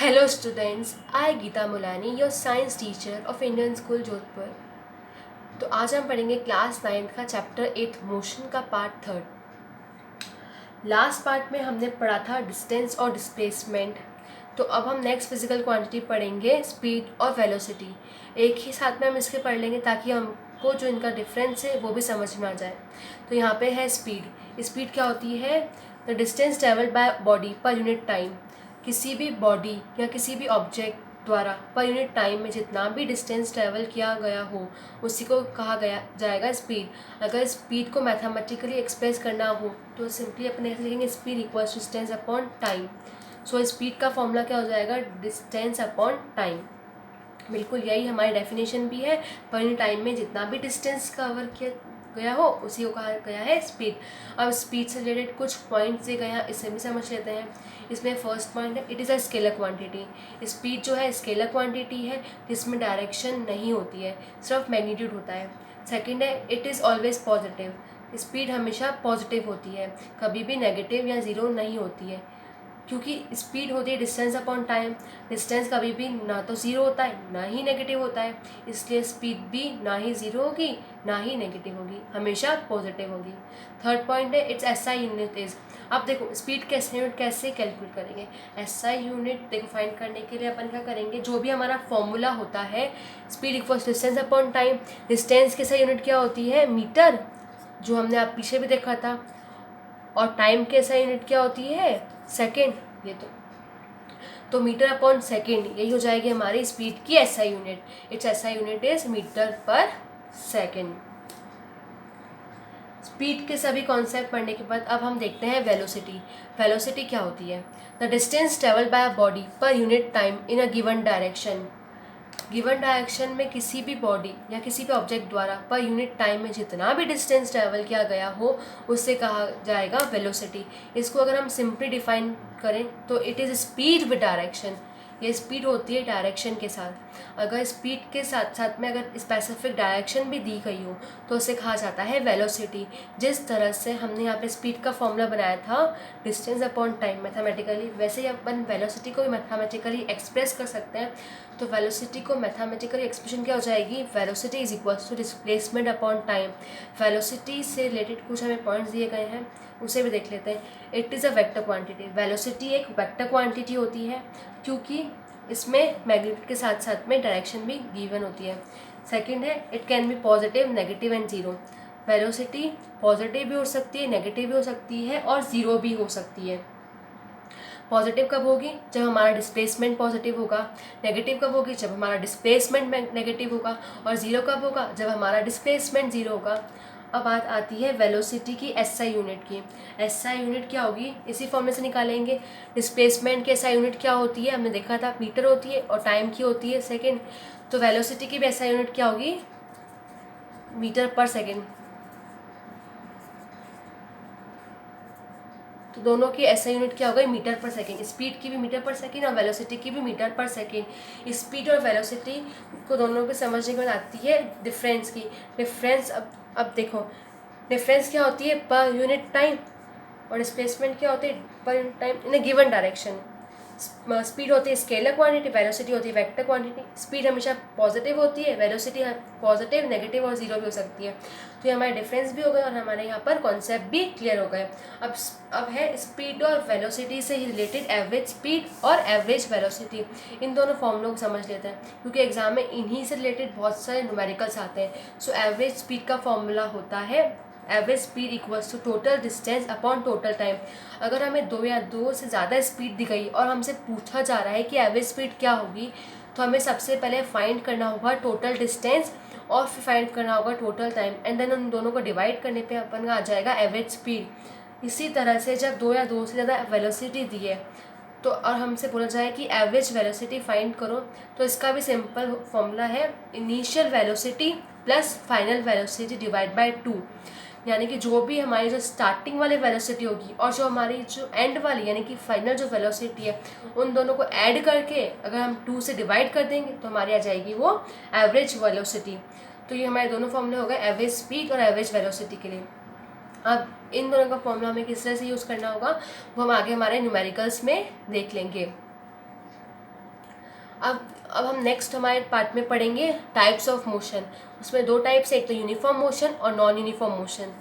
Hello students, I Geeta Mulani your science teacher of Indian school Jodhpur. तो आज हम पढ़ेंगे क्लास 9 का चैप्टर 8 मोशन का पार्ट 3। लास्ट पार्ट में हमने पढ़ा था डिस्टेंस और डिस्प्लेसमेंट। तो अब हम नेक्स्ट फिजिकल क्वांटिटी पढ़ेंगे स्पीड और वेलोसिटी। एक ही साथ में हम इसके पढ़ लेंगे ताकि हमको जो इनका डिफरेंस है वो भी समझ में आ जाए। तो यहाँ पे है स्पीड। स्पीड क्या होती है? The distance travelled by body per unit time. किसी भी बॉडी या किसी भी ऑब्जेक्ट द्वारा पर यूनिट टाइम में जितना भी डिस्टेंस ट्रेवल किया गया हो उसी को कहा गया जाएगा स्पीड। अगर स्पीड को मैथमेटिकली एक्सप्रेस करना हो तो सिंपली अपने ऐसे लिखेंगे speed equals to distance upon time. So speed का फॉर्मूला क्या हो जाएगा? Distance upon time. बिल्कुल यही हमारी डेफिनेशन भी है। पर यूनिट टाइम में जितना भी डिस्टेंस कवर किया गया हो उसी को कहा गया है स्पीड। अब स्पीड से रिलेटेड कुछ पॉइंट्स दिए गए हैं, इससे भी समझ लेते हैं। इसमें फर्स्ट पॉइंट है it is a scalar quantity. Speed जो है स्केलर क्वांटिटी है जिसमें डायरेक्शन नहीं होती है, सिर्फ मैग्नीट्यूड होता है। सेकंड है it is always positive. Speed हमेशा पॉजिटिव होती है, कभी भी नेगेटिव या ज़ीरो नहीं होती है, क्योंकि स्पीड होती है डिस्टेंस अपॉन टाइम। डिस्टेंस कभी भी ना तो ज़ीरो होता है ना ही नेगेटिव होता है, इसलिए स्पीड भी ना ही ज़ीरो होगी ना ही नेगेटिव होगी, हमेशा पॉजिटिव होगी। थर्ड पॉइंट है इट्स एसआई यूनिट इज़। अब देखो स्पीड कैसे कैलकुलेट करेंगे? एसआई यूनिट देखो फाइंड करने के लिए अपन क्या करेंगे, जो भी हमारा फॉर्मूला होता है speed equals distance upon time. Distance की एसआई यूनिट क्या होती है? मीटर, जो हमने आप पीछे भी देखा था। और टाइम की एसआई यूनिट क्या होती है? सेकेंड। ये तो मीटर अपॉन सेकेंड यही हो जाएगी हमारी स्पीड की SI unit. It's SI unit is metre per second. Speed के सभी कॉन्सेप्ट पढ़ने के बाद अब हम देखते हैं वेलोसिटी। वेलोसिटी क्या होती है? The distance travelled by a body per unit time in a given direction. Given direction में किसी भी बॉडी या किसी भी ऑब्जेक्ट द्वारा पर यूनिट टाइम में जितना भी डिस्टेंस ट्रैवल किया गया हो उससे कहा जाएगा वेलोसिटी। इसको अगर हम सिंपली डिफाइन करें तो it is speed with direction. ये स्पीड होती है डायरेक्शन के साथ। अगर स्पीड के साथ साथ में अगर स्पेसिफिक डायरेक्शन भी दी गई हो तो उसे कहा जाता है वेलोसिटी। जिस तरह से हमने यहाँ पे स्पीड का फॉर्मूला बनाया था डिस्टेंस अपॉन टाइम मैथमेटिकली, वैसे ही अपन वेलोसिटी को भी मैथमेटिकली एक्सप्रेस कर सकते हैं। तो वेलोसिटी को मैथमेटिकली एक्सप्रेशन क्या हो जाएगी? Velocity is equals to displacement upon time. Velocity से रिलेटेड कुछ हमें पॉइंट्स दिए गए हैं, उसे भी देख लेते हैं। It is a vector quantity. Velocity एक वेक्टर क्वांटिटी होती है क्योंकि इसमें मैग्नीट्यूड के साथ साथ में डायरेक्शन भी गिवन होती है। सेकंड है it can be positive negative and zero. Velocity positive भी हो सकती है, नेगेटिव भी हो सकती है और ज़ीरो भी हो सकती है। पॉजिटिव कब होगी? जब हमारा डिस्प्लेसमेंट पॉजिटिव होगा। नेगेटिव कब होगी? जब हमारा डिस्प्लेसमेंट नेगेटिव होगा। और ज़ीरो कब होगा? जब हमारा डिस्प्लेसमेंट ज़ीरो होगा। अब बात आती है वेलोसिटी की एसआई यूनिट की। एसआई यूनिट क्या होगी? इसी फॉर्मूले से निकालेंगे। डिस्प्लेसमेंट की एसआई यूनिट क्या होती है? हमने देखा था मीटर होती है और टाइम की होती है सेकेंड। तो वेलोसिटी की भी एसआई यूनिट क्या होगी? Metre per second. तो दोनों की एसआई यूनिट क्या होगा? Metre per second. स्पीड की भी मीटर पर सेकेंड और वेलोसिटी की भी मीटर पर सेकेंड। स्पीड और वेलोसिटी को दोनों को समझने के बाद आती है डिफरेंस की। डिफरेंस अब देखो डिफरेंस क्या होती है? Per unit time. और डिस्प्लेसमेंट क्या होती है? Per unit time in a given direction. Speed होती है स्केलर क्वांटिटी, वेलोसिटी होती है वेक्टर क्वांटिटी। स्पीड हमेशा पॉजिटिव होती है, वेलोसिटी पॉजिटिव नेगेटिव और जीरो भी हो सकती है। तो ये हमारे डिफरेंस भी हो गए और हमारे यहाँ पर कॉन्सेप्ट भी क्लियर हो गए। अब है स्पीड और वेलोसिटी से ही रिलेटेड एवरेज स्पीड और एवरेज वेलोसिटी। इन दोनों फॉर्मूलों को समझ लेते हैं क्योंकि एग्जाम में इन्हीं से रिलेटेड बहुत सारे न्यूमेरिकल्स आते हैं। सो एवरेज स्पीड का फॉर्मूला होता है average speed equals to total distance upon total time. अगर हमें दो या दो से ज़्यादा स्पीड दी गई और हमसे पूछा जा रहा है कि एवरेज स्पीड क्या होगी, तो हमें सबसे पहले फाइंड करना होगा टोटल डिस्टेंस और फिर फाइंड करना होगा टोटल टाइम एंड देन उन दोनों को डिवाइड करने पे अपन का आ जाएगा एवरेज स्पीड। इसी तरह से जब दो या दो से ज़्यादा वेलोसिटी दी है तो और हमसे बोला जाए कि एवरेज वेलोसिटी फाइंड करो, तो इसका भी सिंपल फॉर्मूला है initial velocity plus final velocity divide by 2। यानी कि जो भी हमारी जो स्टार्टिंग वाली वेलोसिटी होगी और जो हमारी जो एंड वाली यानी कि फाइनल जो वेलोसिटी है उन दोनों को ऐड करके अगर हम 2 से डिवाइड कर देंगे तो हमारी आ जाएगी वो एवरेज वेलोसिटी। तो ये हमारे दोनों फॉर्मूले हो गए एवरेज स्पीड और एवरेज वेलोसिटी के लिए। अब इन दोनों का फॉर्मूला हमें किस तरह से यूज़ करना होगा वो हम आगे हमारे न्यूमेरिकल्स में देख लेंगे। अब हम नेक्स्ट हमारे पार्ट में पढ़ेंगे टाइप्स ऑफ मोशन। उसमें दो टाइप्स है, एक तो यूनिफॉर्म मोशन और नॉन यूनिफॉर्म मोशन।